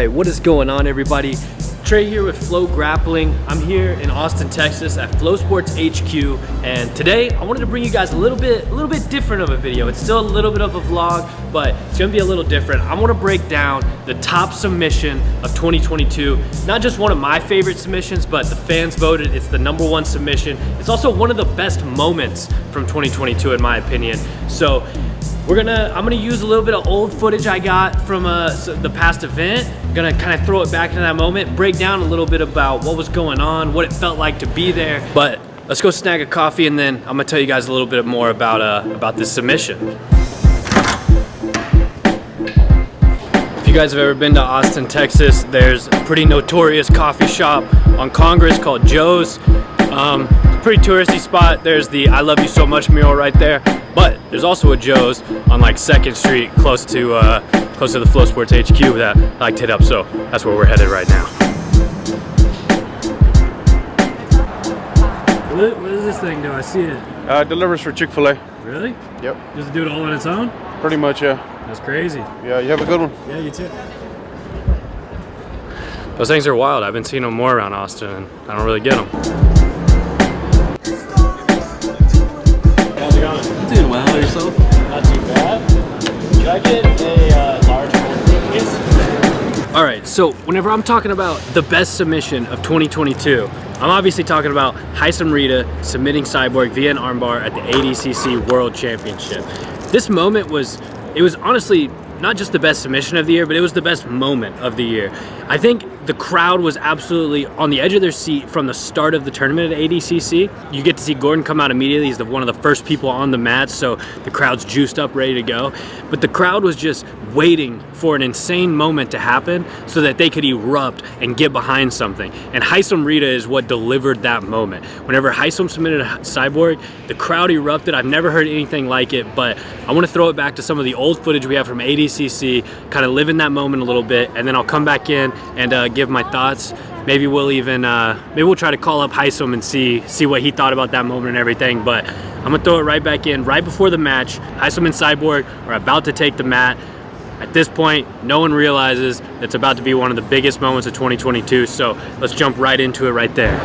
Alright, what is going on, everybody? Trey here with FloGrappling. I'm here in Austin, Texas at Flow Sports HQ, and today I wanted to bring you guys a little bit different of a video. It's still a little bit of a vlog, but it's gonna be a little different. I wanna break down the top submission of 2022. Not just one of my favorite submissions, but the fans voted it's the #1 submission. It's also one of the best moments from 2022 in my opinion. So I'm gonna use a little bit of old footage I got from the past event. I'm gonna kind of throw it back into that moment, break down a little bit about what was going on, what it felt like to be there. But let's go snag a coffee, and then I'm gonna tell you guys a little bit more about this submission. If you guys have ever been to Austin, Texas, there's a pretty notorious coffee shop on Congress called Joe's. Pretty touristy spot. There's the "I love you so much" mural right there, but there's also a Joe's on like 2nd Street, close to the Flow Sports HQ that I like to hit up. So that's where we're headed right now. What does this thing do? I see it. Delivers for Chick-fil-A. Really? Yep. Does it do it all on its own? Pretty much, yeah. That's crazy. Yeah, you have a good one. Yeah, you too. Those things are wild. I've been seeing them more around Austin, and I don't really get them. Doing well, yourself? Not too bad. Should I get a large cold, please? All right, so whenever I'm talking about the best submission of 2022, I'm obviously talking about Haisam Rita submitting Cyborg via an armbar at the ADCC World Championship. This moment was honestly not just the best submission of the year, but it was the best moment of the year. I think the crowd was absolutely on the edge of their seat from the start of the tournament at ADCC. You get to see Gordon come out immediately. He's one of the first people on the mat, so the crowd's juiced up, ready to go. But the crowd was just waiting for an insane moment to happen so that they could erupt and get behind something. And Haisam Rita is what delivered that moment. Whenever Haisam submitted a Cyborg, the crowd erupted. I've never heard anything like it, but I want to throw it back to some of the old footage we have from ADCC, kind of live in that moment a little bit, and then I'll come back in and give my thoughts. Maybe we'll try to call up Haisam and see what he thought about that moment and everything. But I'm gonna throw it right back in right before the match. Haisam and Cyborg are about to take the mat. At this point, no one realizes it's about to be one of the biggest moments of 2022. So let's jump right into it right there.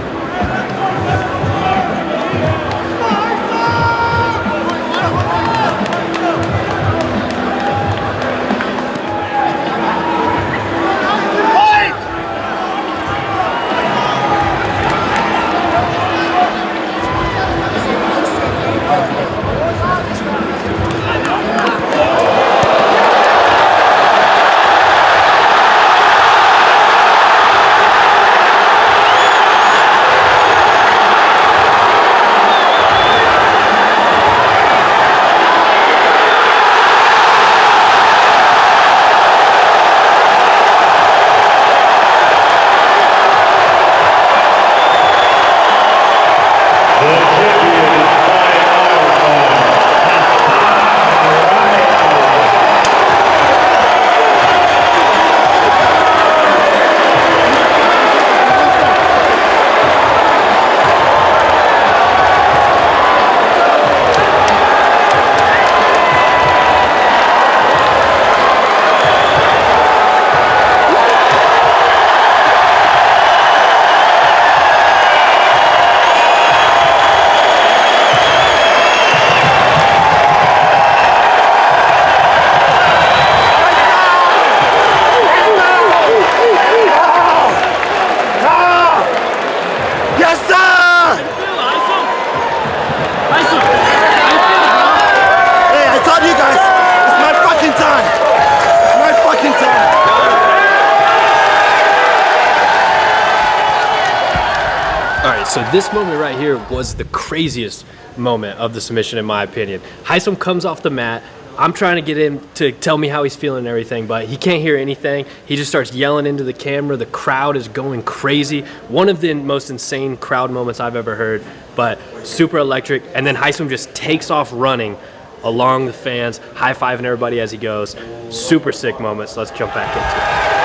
So this moment right here was the craziest moment of the submission in my opinion. Haisam comes off the mat. I'm trying to get him to tell me how he's feeling and everything, but he can't hear anything. He just starts yelling into the camera. The crowd is going crazy. One of the most insane crowd moments I've ever heard, but super electric. And then Haisam just takes off running along the fans, high-fiving everybody as he goes. Super sick moment, so let's jump back into it.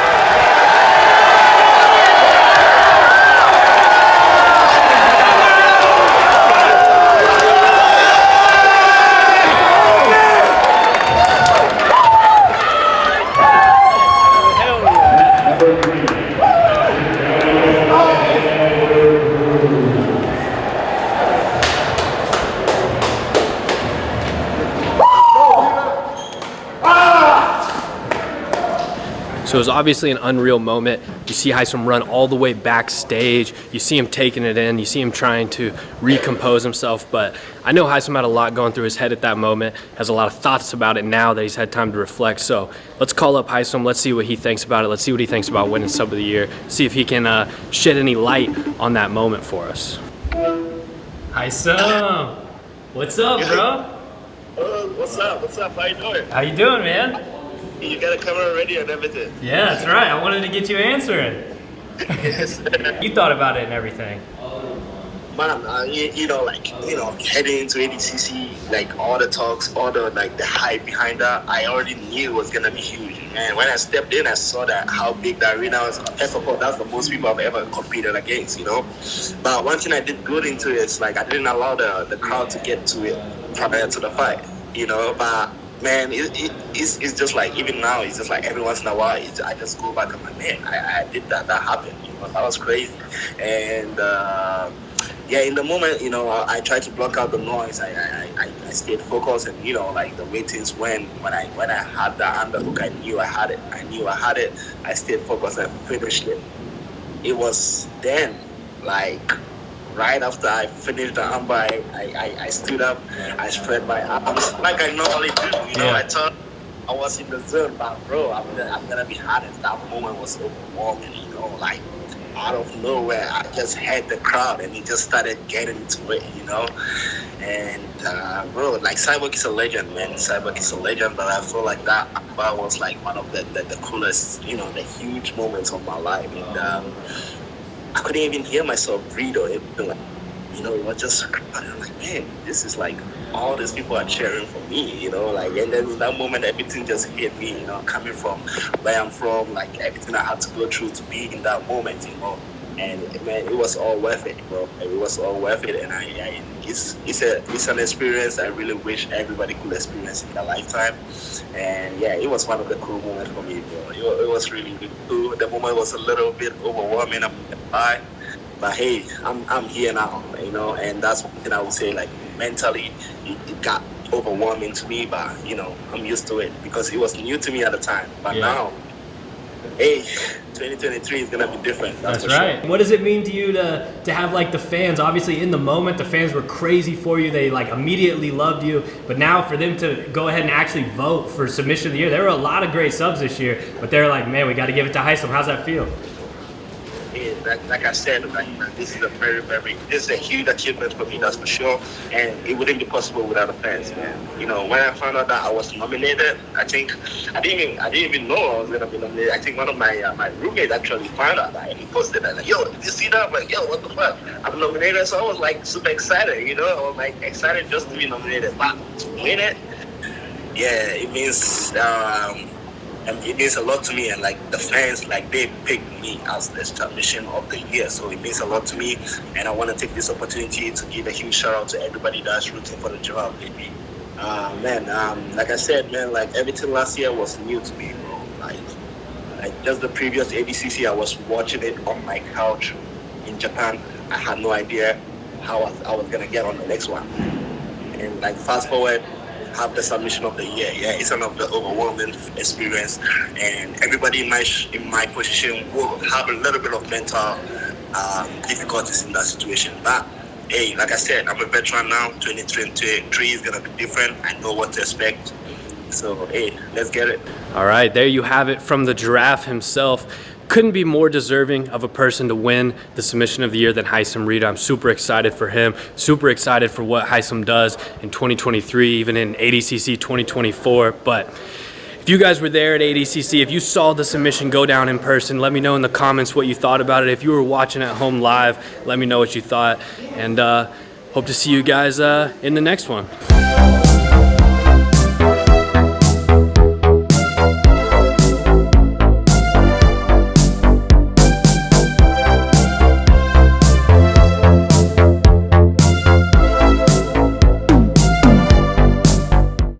So it was obviously an unreal moment. You see Haisam run all the way backstage. You see him taking it in. You see him trying to recompose himself. But I know Haisam had a lot going through his head at that moment, has a lot of thoughts about it now that he's had time to reflect. So let's call up Haisam. Let's see what he thinks about it. Let's see what he thinks about winning Sub of the Year. See if he can shed any light on that moment for us. Haisam, what's up, bro? What's up? What's up? How you doing? How you doing, man? You got a camera ready and everything. Yeah, that's right. I wanted to get you answering. Yes. You thought about it and everything. Man, heading into ADCC, like all the talks, all the the hype behind that, I already knew it was gonna be huge. And when I stepped in, I saw that how big the arena was. First of all, that's the most people I've ever competed against, But one thing I did good into it is I didn't allow the crowd to get to it prior to the fight, But man, it's just even now, it's just every once in a while, I just go back and man, I did that happened, that was crazy. And in the moment, I tried to block out the noise. I stayed focused, and the way things went. When I had that underhook, I knew I had it. I stayed focused and finished it. It was then, right after I finished the armbar, I stood up, I spread my arms like I normally do. I thought I was in the zone, but bro, I'm gonna be honest. That moment was overwhelming. Out of nowhere, I just had the crowd, and he just started getting into it. And bro, Cyborg is a legend, man. Cyborg is a legend, but I feel like that was one of the coolest, the huge moments of my life. And I couldn't even hear myself breathe or anything. It was just, I'm like, man, this is all these people are cheering for me, and then in that moment, everything just hit me, coming from where I'm from, everything I had to go through to be in that moment, and man, it was all worth it, bro. It was all worth it, and it's an experience I really wish everybody could experience in their lifetime. And yeah, it was one of the cool moments for me, bro. It was really, really cool. The moment was a little bit overwhelming, but hey, I'm here now, and that's one thing I would say, mentally, it got overwhelming to me, but I'm used to it because it was new to me at the time. But now, hey, 2023 is gonna be different. That's right. Sure. What does it mean to you to have the fans? Obviously, in the moment, the fans were crazy for you. They immediately loved you. But now, for them to go ahead and actually vote for submission of the year, there were a lot of great subs this year. But they're like, man, we got to give it to Haisam. How's that feel? Like I said, this is this is a huge achievement for me, that's for sure. And it wouldn't be possible without the fans, man. When I found out that I was nominated, I didn't even know I was gonna be nominated. I think one of my roommates actually found out that, and he posted that, yo, did you see that? I'm like, yo, what the fuck? I'm nominated, so I was super excited, I was excited just to be nominated, but to win it, yeah, it means it means a lot to me, and the fans, they picked me as the submission of the year, so it means a lot to me, and I want to take this opportunity to give a huge shout out to everybody that's rooting for the job, baby. Like I said, man, everything last year was new to me, bro. Just the previous ADCC, I was watching it on my couch in Japan. I had no idea how I was gonna get on the next one, and fast forward, have the submission of the year. Yeah, it's another overwhelming experience, and everybody in my position will have a little bit of mental difficulties in that situation. But hey, like I said, I'm a veteran now. 2023 is gonna be different. I know what to expect. So hey, let's get it. All right, there you have it from the giraffe himself. Couldn't be more deserving of a person to win the submission of the year than Haisam Rida. I'm super excited for him, super excited for what Haisam does in 2023, even in ADCC 2024. But if you guys were there at ADCC, if you saw the submission go down in person, let me know in the comments what you thought about it. If you were watching at home live, let me know what you thought. And hope to see you guys in the next one.